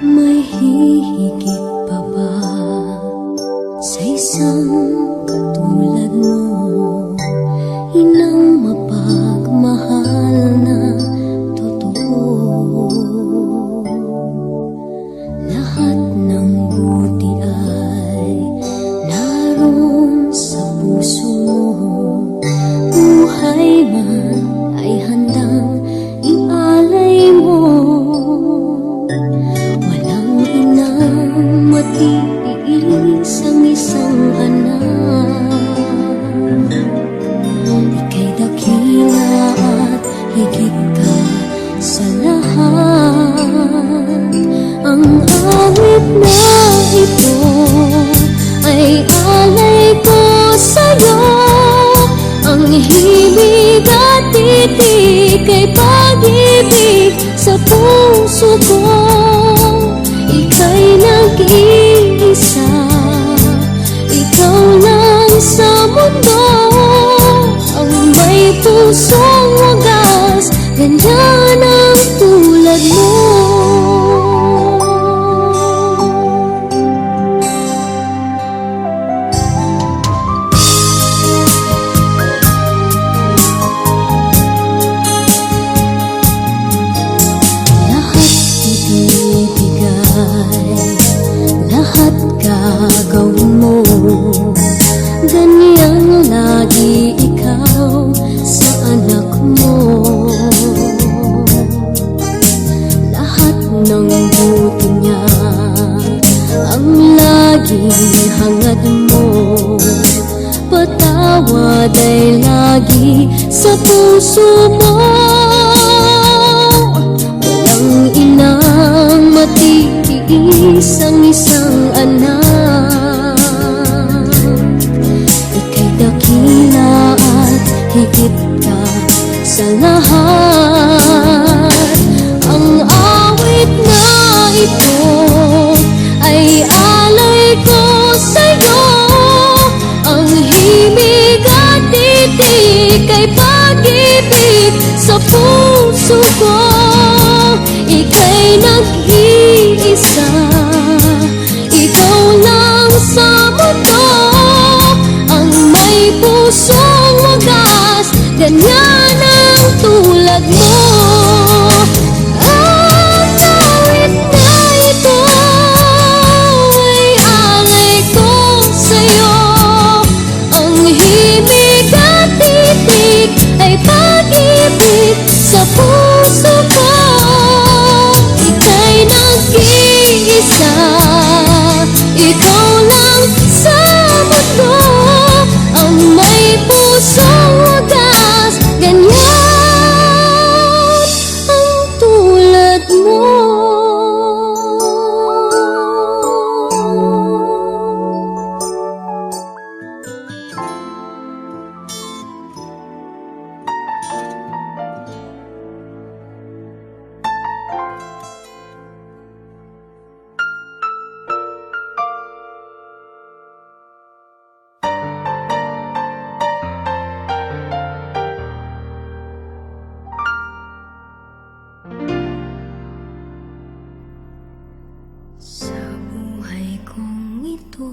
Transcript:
May hihigit pa ba sa isang katulad mo? Inang mapagmahal na totoo. Lahat ng buti ay naroon sa puso mo. Buhay man ay handang ialay mo. Matiis ang isang anak. Ika'y dakila at higit ka sa lahat. Ang awit na ito ay alay ko sa'yo. Ang himig at titik ay pag-ibig sa puso ko. Ika'y nag-iisa, ikaw lang sa mundo. Ang may pusong wagas, ganyan ang tulad mo. Lahat gagawin mo, ganyan lagi ikaw sa anak mo. Lahat ng buti niya ang laging hangad mo. Patawad ay lagi sa puso mo. Walang inang matiis ang isang anak. Ika'y dakila at higit ka sa lahat. Ang awit na ito ay alay ko sa'yo. Ang himig at titik ay pag-ibig sa puso ko. Ika'y nag-iisa, ikaw lang sa mundo. Ang may pusong wagas, ganyan ang tulad mo. Ang awit na ito ay alay ko sa'yo. Ang himig at titik ay pag-ibig sa puso ko. Ika'y nag-iisa, ikaw lang sa mundo. Ang may pusong wagas, ganyan ang tulad mo. Sa buhay kong ito,